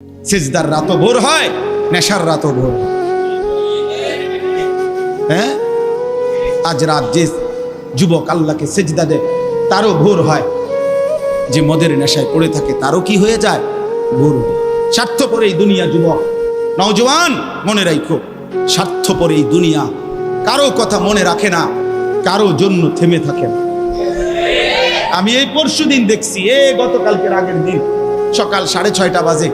সিজদার রাতও ভোর হয়, নেশার রাতও ভোর হয়। হ্যাঁ, আজ রাত যে যুবক আল্লাহকে সিজদা দেয় তারও ভোর হয়, যে মদের নেশায় পড়ে থাকে তারও কি হয়ে যায়, ভোর হয়। স্বার্থপর এই দুনিয়া যুবক, নওজওয়ান মনে রাখো, স্বার্থপর এই দুনিয়া কারো কথা মনে রাখে না, কারো জন্য থেমে থাকে না। আমি এই পরশুদিন দেখছি, গতকালকের আগের দিন সকাল 6:30 বাজে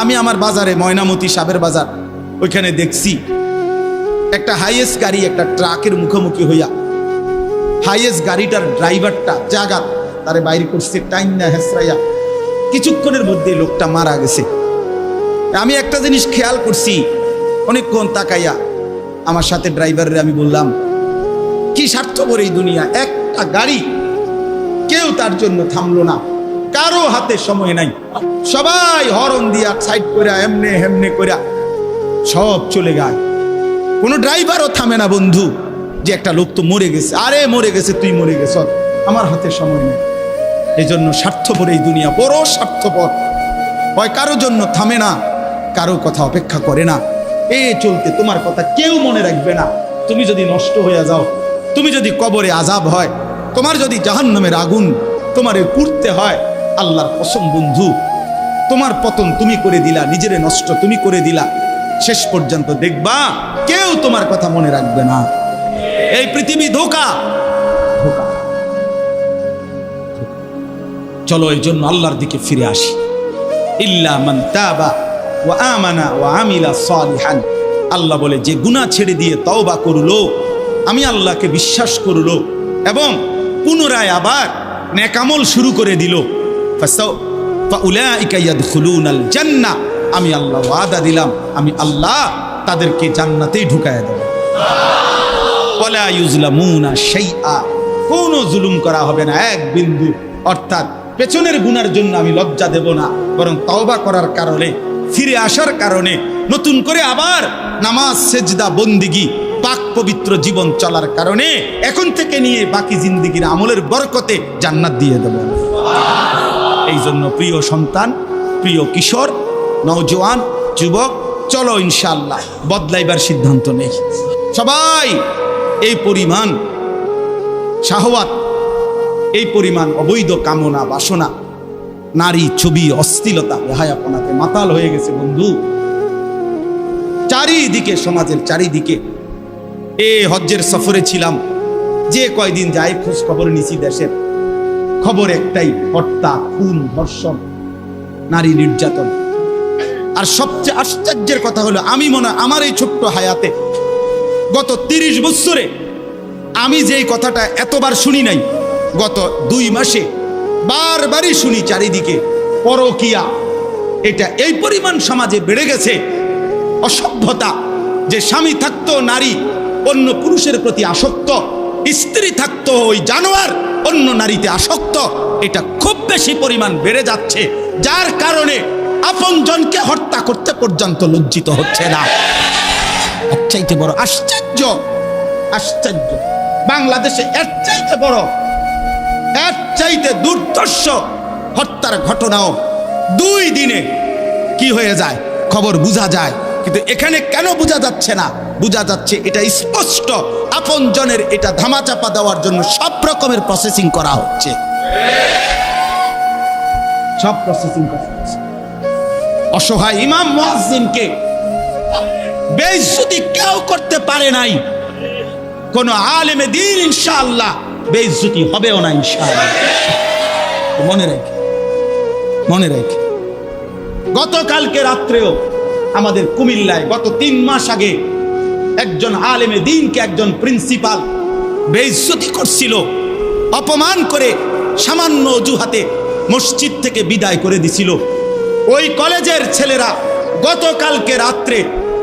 আমি আমার বাজারে, ময়নামতি সাবের বাজার, ওইখানে দেখছি একটা হাইয়েস্ট গাড়ি একটা ট্রাকের মুখোমুখি হইয়া, হাইয়েস্ট গাড়িটার ড্রাইভারটা জাগাত তারে বাইরে করছে টাইম না হেসরাইয়া, কিছুক্ষণের মধ্যে লোকটা মারা গেছে। আমি একটা জিনিস খেয়াল করছি, অনেকক্ষণ তাকাইয়া আমার সাথে ড্রাইভারের আমি বললাম, কি স্বার্থপর এই দুনিয়া, একটা গাড়ি কেউ তার জন্য থামলো না, কারো হাতে সময় নাই, সবাই হরন দিয়া সাইড করে এমনে হেমনে করে সব চলে যায়, কোনো ড্রাইভারও থামে না বন্ধু, যে একটা লোক তো মরে গেছে, আরে মরে গেছে, তুই মরে গেছ, আমার হাতে সময় নেই। এই জন্য স্বার্থপর এই দুনিয়া, বড় স্বার্থপর, হয় কারো জন্য থামে না, কারো কথা অপেক্ষা করে না। চলতে তোমার কথা কেউ মনে রাখবে না। তুমি যদি নষ্ট হয়ে যাও, তুমি যদি কবরে আযাব হয়, তোমার যদি জাহান্নামের আগুন তোমারে পুড়তে হয়, আল্লাহর কসম বন্ধু, তোমার পতন তুমি করে দিলা, নিজেরে নষ্ট তুমি করে দিলা, শেষ পর্যন্ত দেখবা কেউ তোমার কথা মনে রাখবে না। এই পৃথিবী ধোঁকা, ধোঁকা। চলো এই জন্য আল্লাহর দিকে ফিরে আসি। ইল্লা মান তাবা ওয়া আমানা ওয়া আমিলা সালিহান, আল্লাহ বলে যে গুনাহ ছেড়ে দিয়ে তওবা করলো, আমি আল্লাহকে বিশ্বাস করলো এবং পুনরায় আবার নেক আমল শুরু করে দিল, ফাউলাইকা ইয়াদখুলুনাল জান্নাহ, আমি আল্লাহ ওয়াদা দিলাম, আমি আল্লাহ তাদেরকে জান্নাতেই ঢুকায়া দেব। ওয়ালা ইউজলামুনা শাইআ, কোনো জুলুম করা হবে না এক বিন্দু। অর্থাৎ পেছনের গুনার জন্য আমি লজ্জা দেব না, বরং তওবা করার কারণে, ফিরে আসার কারণে, নতুন করে আবার নামাজ সেজদা বন্দিগি পাক পবিত্র জীবন চলার কারণে এখন থেকে নিয়ে বাকি জিন্দেগির আমলের বরকতে জান্নাত দিয়ে দেব। এই জন্য প্রিয় সন্তান, প্রিয় কিশোর, নওজওয়ান, যুবক, চলো ইনশাআল্লাহ বদলাইবার সিদ্ধান্ত নেই। সবাই এই পরিমাণ শাহওয়াত, এই পরিমাণ অবৈধ কামনা বাসনা, নারী ছবি, অশ্লীলতা, বেহায়াপনাতে মাতাল হয়ে গেছে বন্ধু চারিদিকে, সমাজের চারিদিকে। হজ্জের সফরে ছিলাম, যে কয়দিন যাই খোঁজ খবর নিছি, দেশের খবর একটাই, হত্যা, খুন, ধর্ষণ, নারী নির্যাতন। আর সবচেয়ে আশ্চর্যের কথা হলো, আমি মনে হয় আমার এই ছোট্ট হায়াতে গত 30 বছরে আমি যেই কথাটা এতবার শুনি নাই, গত 2 মাসে বারবারই শুনি চারিদিকে পরকিয়া। এটা এই পরিমাণ সমাজে বেড়ে গেছে, অসভ্যতা, যে স্বামী থাকতো নারী অন্য পুরুষের প্রতি আসক্ত, স্ত্রী থাকতো ওই জানোয়ার অন্য নারীতে আসক্ত, এটা খুব বেশি পরিমাণ বেড়ে যাচ্ছে, যার কারণে আপনজনকে হত্যা করতে পর্যন্ত লজ্জিত হচ্ছে না। এর চাইতে বড় আশ্চর্য, আশ্চর্য বাংলাদেশে এর চাইতে বড়, এর চাইতে দুর্ধর্ষ হত্যার ঘটনাও 2 দিনে কি হয়ে যায় খবর বোঝা যায়। কিন্তু এখানে কেন বোঝা যাচ্ছে না? বোঝা যাচ্ছে এটা স্পষ্ট, আপনজনের এটা ধামাচাপা দেওয়ার জন্য সব রকমের প্রসেসিং করা হচ্ছে, সব প্রসেসিং করা হচ্ছে। অসহায় ইমাম মুয়াজ্জিনকে বেইজ্জতি কেউ করতে পারে নাই, কোন আলেমে দ্বীন ইনশাআল্লাহ বেইজ্জতি হবেও না ইনশাআল্লাহ। মনে রেখে, মনে রেখে, গতকালকে রাত্রেও আমাদের কুমিল্লায় গত 3 মাস আগে একজন আলেমে দ্বীনকে একজন প্রিন্সিপাল বেইজ্জতি করছিল, অপমান করে সামান্য অজুহাতে মসজিদ থেকে বিদায় করে দিছিল। ওই কলেজের ছেলেরা গতকালকে রাত্রে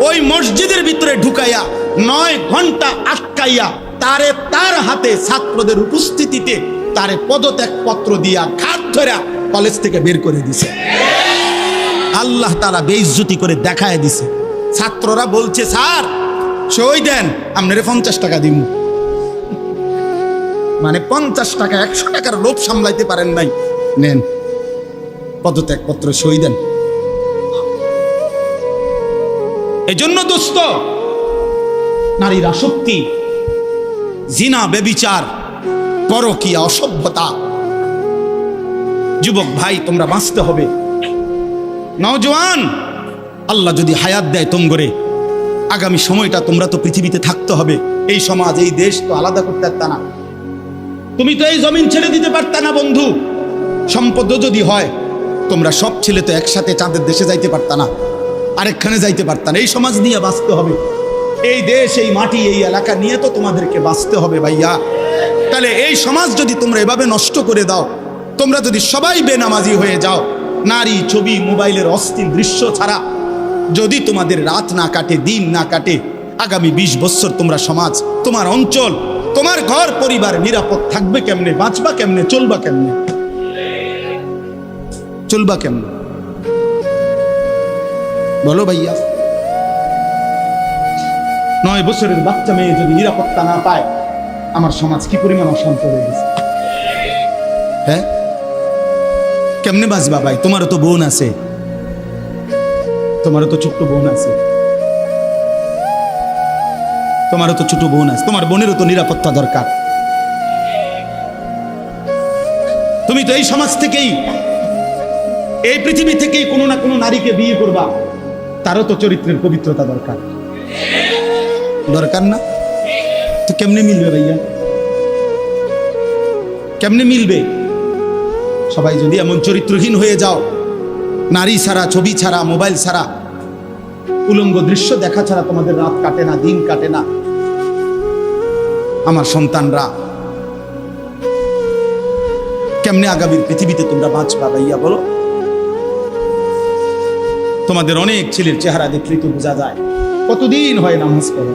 ওই মসজিদের ভিতরে ঢুকাইয়া 9 ঘন্টা আটকাইয়া তারে, তার হাতে ছাত্রদের উপস্থিতিতে তারে পদত্যাগ পত্র দিয়া ঘাট ধরে কলেজ থেকে বের করে দিছে। আল্লাহ তাআলা বেইজ্জতি করে দেখায় দিছে। ছাত্ররা বলছে, স্যার সই দেন, আপনারে 50 টাকা দিব। মানে 50 টাকা, 100 টাকার লোভ সামলাইতে পারেন নাই, নেন। পদত্যাগপত্র সই দেন। এই জন্য দোস্ত, নারীর আসক্তি, জিনা, ব্যভিচার, পরকীয়া, অসভ্যতা, যুবক ভাই তোমরা বাঁচতে হবে। নওজোয়ান, আল্লাহ যদি হায়াত দেয় তোমরে, আগামী সময়টা তোমরা তো পৃথিবীতে থাকতে হবে। এই সমাজ, এই দেশ তো আলাদা করতে পারতা না, তুমি তো এই জমিন ছেড়ে দিতে পারতা না বন্ধু। সম্পদ যদি হয়, তোমরা সব ছেলে তো একসাথে চাঁদের দেশে যাইতে পারতা না, আরেকখানে যাইতে পারতা না। এই সমাজ নিয়ে বাঁচতে হবে, এই দেশ, এই মাটি, এই এলাকা নিয়ে তো তোমাদেরকে বাঁচতে হবে ভাইয়া। তাহলে এই সমাজ যদি তোমরা এভাবে নষ্ট করে দাও, তোমরা যদি সবাই বেনামাজি হয়ে যাও, নারী, ছবি, মোবাইলের অস্থির দৃশ্য ছাড়া যদি তোমাদের রাত না কাটে, দিন না কাটে, আগামী 20 বছর তোমরা সমাজ, তোমার অঞ্চল, তোমার ঘর পরিবার নিরাপদ থাকবে কেমনে? বাঁচবা কেমনে? চলবা কেমনে? চলবা কেমনে বলো ভাইয়া? 9 বছরের বাচ্চা মেয়ে যদি নিরাপত্তা না পায়, আমার সমাজ কি পরিমাণ অশান্ত হয়ে গেছে। হ্যাঁ, কেমনে বাঁচবা ভাই? তোমারও তো বোন আছে, তোমারও তো ছোট্ট বোন আছে, তোমারও তো ছোট বোন আছে, তোমার বোনেরও তো নিরাপত্তা দরকার। তুমি তো এই সমাজ থেকেই, এই পৃথিবী থেকেই কোনো না কোনো নারীকে বিয়ে করবা, তারও তো চরিত্রের পবিত্রতা দরকার, দরকার না? তো কেমনে মিলবে ভাইয়া? কেমনে মিলবে? সবাই যদি এমন চরিত্রহীন হয়ে যাও, নারী ছাড়া, ছবি ছাড়া, মোবাইল ছাড়া, উলঙ্গ দৃশ্য দেখা ছাড়া তোমাদের রাত কাটে না, দিন কাটে না, আমার সন্তানরা কেমনে আগামীর পৃথিবীতে তোমরা বাঁচবা ভাইয়া বলো? তোমাদের অনেক ছেলের চেহারা দেখলেই তো বোঝা যায় কতদিন হয় নামাজ পড়ে,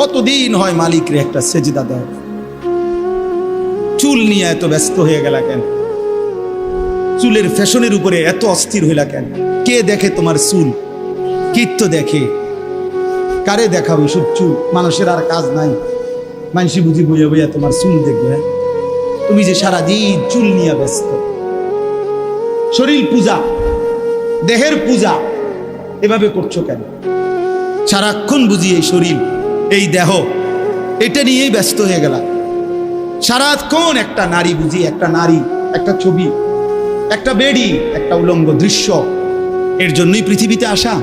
কতদিন হয় মালিকরে একটা সেজদা দেয়। চুল নিয়ে এত ব্যস্ত হয়ে গেলা কেন? চুলের ফ্যাশনের উপরে এত অস্থির হইলা কেন? কে দেখে তোমার চুল? কীর্ত দেখে? কারে দেখাবো এসব চুল? মানুষের আর কাজ নাই, মানুষই বুঝি বইয়া বইয়া তোমার চুল দেখবে। তুমি যে সারাদিন চুল নিয়ে ব্যস্ত, শরীর পূজা, দেহের পূজা এভাবে করছো কেন? সারাক্ষণ বুঝি এই শরীর, এই দেহ, এটা নিয়েই ব্যস্ত হয়ে গেলা। সারাক্ষণ একটা নারী বুঝি, একটা নারী, একটা ছবি, একটা বেডি, একটা উলঙ্গ দৃশ্য, এর জন্যই পৃথিবীতে আসা।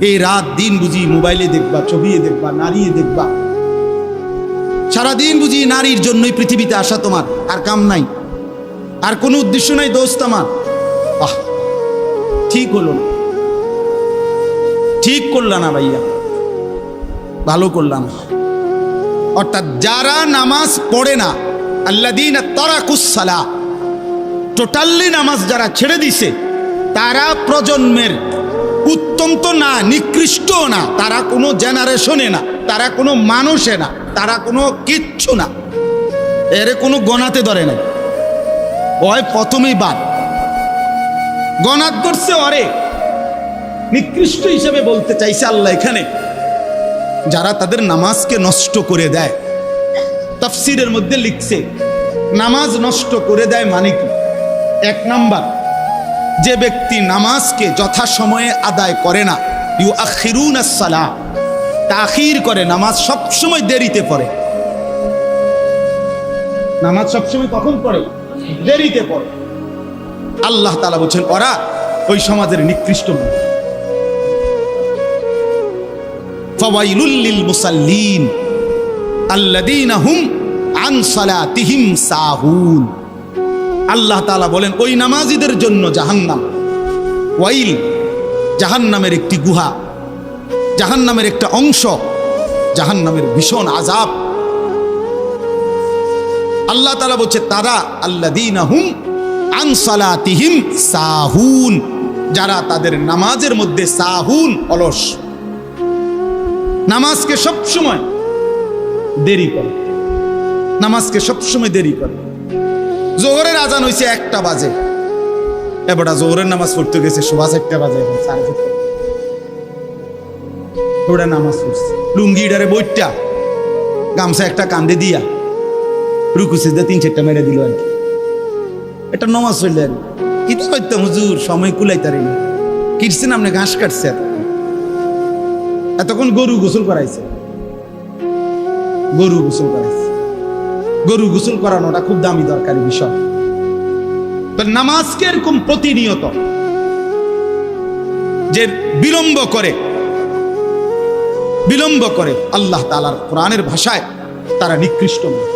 এই রাত দিন বুঝি মোবাইলে দেখবা, ছবি দেখবা, নারী দেখবা, সারাদিন বুঝি নারীর জন্যই পৃথিবীতে আসা। তোমার আর কাম নাই, আর কোনো উদ্দেশ্য নাই দোস্ত আমার। ঠিক হলো না, ঠিক করলা না ভাইয়া, ভালো করলাম। অর্থাৎ যারা নামাজ পড়ে না, আল্লাযীনা তারাকুস সালাহ, টোটালি নামাজ যারা ছেড়ে দিছে, তারা প্রজন্মের উত্তম তো না, নিকৃষ্ট না, তারা কোনো জেনারেশনে না, তারা কোনো মানুষে না, তারা কোনো কিচ্ছু না, এর কোনো গণাতে ধরে না। ওই প্রথমেই বাদ গণাত করছে, অরে নিকৃষ্ট হিসেবে বলতে চাইছে আল্লাহ এখানে যারা তাদের নামাজকে নষ্ট করে দেয়। তাফসীরের মধ্যে লিখছে নামাজ নষ্ট করে দেয় মানে কি? 1 নাম্বার, যে ব্যক্তি নামাজকে যথাসময়ে আদায় করে না, ইউআখিরুনাস সালাহ, তাখির করে, নামাজ সবসময় দেরিতে পড়ে। নামাজ সবসময় কখন পড়ে? দেরিতে পড়ে। আল্লাহ তাআলা বলছেন ওরা ওই সমাজের নিকৃষ্ট মানুষ। ফাওয়াইলুল লিল মুসাল্লিন আল্লাযীনা হুম আন সালাতিহিম সাহুন। আল্লাহ তাআলা বলেন ওই নামাজীদের জন্য জাহান্নাম। ওয়াইল, জাহান্নামের একটি গুহা, জাহান্নামের একটা অংশ, জাহান্নামের ভীষণ আযাব। আল্লাহ তাআলা বলছে তারা আল্লাযীনা হুম আন সালাতিহিম সাহুন, যারা তাদের নামাজের মধ্যে সাহুন, অলস, নামাজকে সবসময় দেরি করে, নামাজকে সবসময় দেরি করে। জোহরের আজান হইছে 1টা বাজে, এবারে জোহরের নামাজ পড়তে গেছে 1:15 বাজে, এখন 4:30 ওরা নামাজ পড়ছে লুঙ্গিটারে বইটা, গামছা একটা কান্দে দিয়া, রুকু সিজদা 3-4টা মেরে দিল আর কি। এটা নমাজ হইলেন কি তো করতাম হুজুর, সময় কুলাইতারি না। কিটছেন আপনি, ঘাস কাটছে, এতক্ষণ গরু গোসল করাইছে, গরু গোসল করাইছে। গরু গোসল করানোটা খুব দামি দরকারি বিষয়। নামাজকে এরকম প্রতিনিয়ত যে বিলম্ব করে আল্লাহ তাআলার কোরআনের ভাষায় তারা নিকৃষ্ট মানুষ,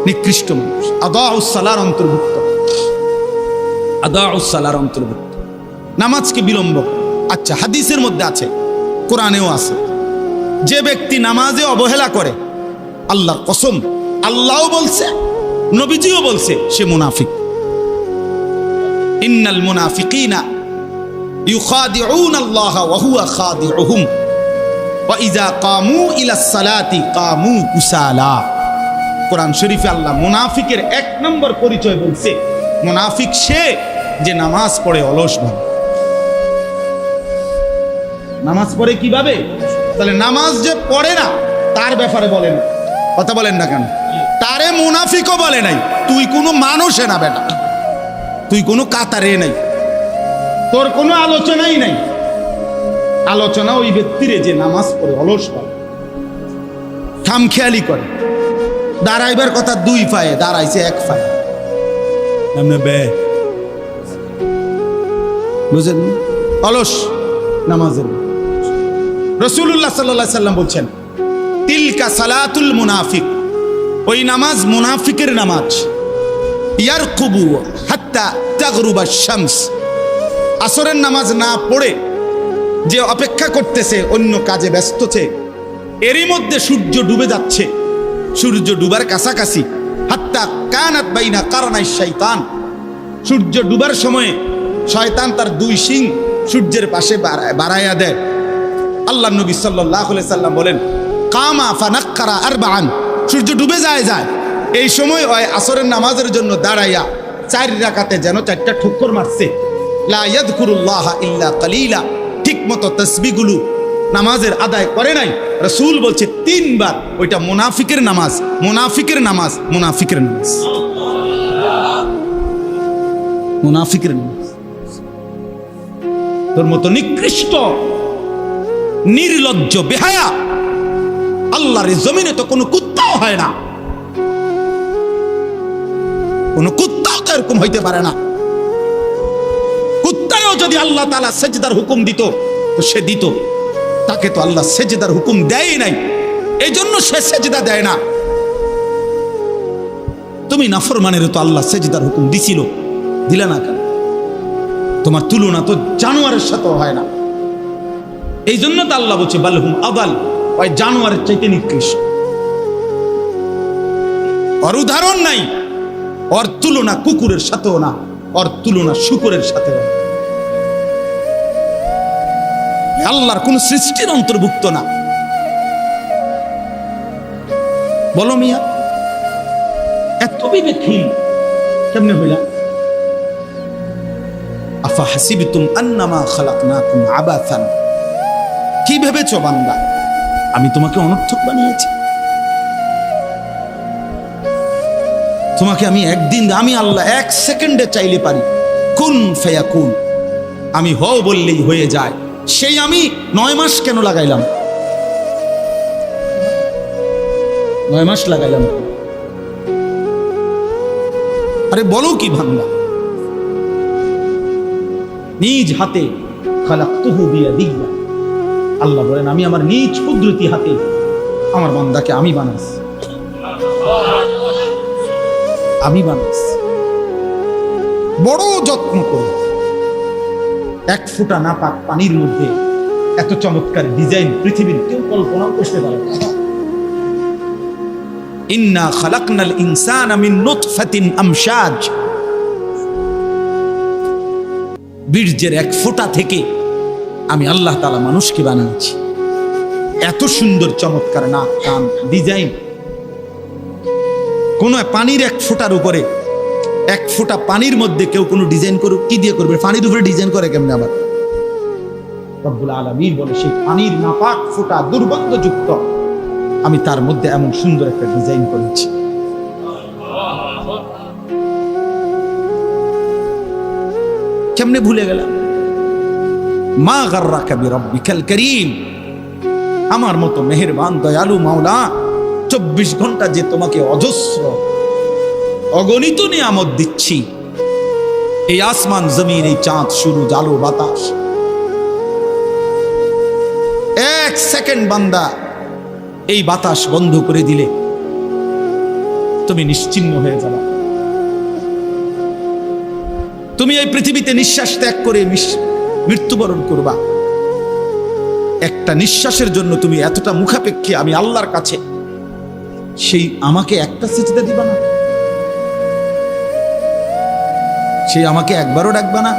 নিকৃষ্ট মানুষ। আদাউস সালার অন্তর্ভুক্ত, আদাউস সালার অন্তর্ভুক্ত নামাজকে বিলম্ব। আচ্ছা, হাদিসের মধ্যে আছে, কোরআনেও আছে, যে ব্যক্তি নামাজে অবহেলা করে, আল্লাহর কসম, আল্লাহও বলছে, নবীজিও বলছে, সে মুনাফিক। ইন্নাল মুনাফিকিনা ইউখাদিউনা আল্লাহ ওয়া হুয়া খাদিউহুম ওয়া ইযা কামু ইলাস সালাতি কামু কুসালা। কোরআন শরীফে আল্লাহ মুনাফিকের এক নম্বর পরিচয় বলছে, মুনাফিক সে যে নামাজ পড়ে অলসভাবে। নামাজ পড়ে কিভাবে? তাহলে নামাজ যে পড়ে না তার ব্যাপারে বলেন, কথা বলেন না কেন? তারে মুনাফিকও বলে নাই। তুই কোনো মানুষে না বেটা, তুই কোনো কাতারে নাই, তোর কোনো আলোচনাই নাই। আলোচনা ওই ব্যক্তিরে যে নামাজ পড়ে অলসভাবে, খামখেয়ালি করে। দাঁড়াইবার কথা দুই পায়ে, দাঁড়াইছে এক পায়ে, বুঝেন? অলস নামাজের। রাসূলুল্লাহ সাল্লাল্লাহু আলাইহি সাল্লাম বলছেন, তিলকা সালাতুল মুনাফিক, ওই নামাজ মুনাফিকের নামাজ। ইয়ারকুবু হাত্তা তাগরুবা শামস, আসরের নামাজ না পড়ে যে অপেক্ষা করতেছে, অন্য কাজে ব্যস্তছে, এরই মধ্যে সূর্য ডুবে যাচ্ছে, সূর্য ডুবার কাছাকাছি। হাত্তা কানাত বাইনা কারনাই শয়তান, সূর্য ডুবার সময়ে শয়তান তার দুই শিং সূর্যের পাশে বাড়াইয়া দেয়। আল্লাহ নবী সাল্লাল্লাহু আলাইহি সাল্লাম বলেন, কামা ফানাক্কারা আরবাআন, সূর্য ডুবে যায়, এই সময় ওই আসরের নামাজের জন্য দাঁড়াইয়া 4 রাকাতে যেন 4টা ঠুক্কর মারছে। লা ইয়াযকুরুল্লাহ ইল্লা কালিলা, ঠিক মতো তাসবিহগুলো নামাজের আদায় করে নাই। রাসূল বলছে 3 বার, ওইটা মুনাফিকের নামাজ, মুনাফিকের নামাজ, মুনাফিকের নামাজ, মুনাফিকের নামাজ। তোর মতো নিকৃষ্ট নির্লজ্জ বেহায়া আল্লাহর জমিনে তো কোনো কুত্তাও হয় না, কোনো কুত্তাও তো এরকম হইতে পারে না। কুত্তাও যদি আল্লাহ তাআলা সেজদার হুকুম দিত তো সে দিত, তাকে তো আল্লাহ সেজদার হুকুম দেয় নাই, এই জন্য সে সেজদা দেয় না। তুমি নাফরমানের তো আল্লাহ সেজদার হুকুম দিছিল, দিলা না কেন? তোমার তুলনা তো জানোয়ারের সাথেও হয় না। এই জন্য তো আল্লাহ বলছে বালহুম আদাল, ওই জানোয়ারের চাইতে নিকৃষ্ট। ওর উদাহরণ নাই, ওর তুলনা কুকুরের সাথেও না, ওর তুলনা শুকরের সাথেও না। আল্লাহর কোন সৃষ্টির অন্তর্ভুক্ত না। বলো মিয়া, এত বিবেকহীন কেমনে হইলা? আফা হাসিবতুম আন্নামা খালাকনাকুম আবাসান, কি ভেবেছো বান্দা আমি তোমাকে অনর্থক বানিয়েছি? তোমাকে আমি একদিন, আমি আল্লাহ 1 সেকেন্ডে চাইলে পারি, কুন ফায়াকুন, আমি হও বললেই হয়ে যায়। সেই আমি 9 মাস কেন লাগাইলাম? 9 মাস লাগাইলাম। আরে বলো কি বান্দা, নিজ হাতে খালাকতুহু বিয়াদিয়া, আল্লাহ বলেন আমি আমার নিজ কুদরতি হাতে আমার বান্দাকে আমি বানাইছি, আমি বানাইছি। বড় যত্ন করে 1 ফোঁটা নাপাক পানির মধ্যে এত চমৎকার ডিজাইন পৃথিবীর কেউ কল্পনাও করতে পারে না। ইন্না খালাকনাল ইনসানা মিন নুতফাতিন আমশাজ, বীর্যের 1 ফোঁটা থেকে আমি আল্লাহ তাআলা মানুষকে বানিয়েছি। এত সুন্দর চমৎকার নাক কান ডিজাইন। কোন পানির 1 ফোঁটার উপরে, 1 ফোঁটা পানির মধ্যে কেউ কোনো ডিজাইন করুক, কি দিয়ে করবে? পানির উপরে ডিজাইন করে কেমনে? আবার রব্বুল আলামিন বলে সেই পানির নাপাক ফোঁটা দুর্গন্ধযুক্ত, আমি তার মধ্যে এমন সুন্দর একটা ডিজাইন করেছি। কেমনে ভুলে গেলাম? মা গাররাকা বিরাব্বিকাল কারীম, আমার মতো মেহেরবান দয়ালু মাওলা 24 ঘন্টা যে তোমাকে অজস্র অগণিত নিয়ামত দিচ্ছি, এই আসমান জমিন, এই চাঁদ সূরজ আলো বাতাস, 1 সেকেন্ড বান্দা এই বাতাস বন্ধ করে দিলে তুমি নিশ্চিহ্ন হয়ে যাবে। তুমি এই পৃথিবীতে নিঃশ্বাস ত্যাগ করে মৃত্যুবরণ করবা। একটা নিঃশ্বাসের জন্য তুমি এতটা মুখাপেক্ষী আমি আল্লাহর কাছে, সেই আমাকে একটা সিজদা দিবা না? সেই আমাকে একবারও ডাকবা না?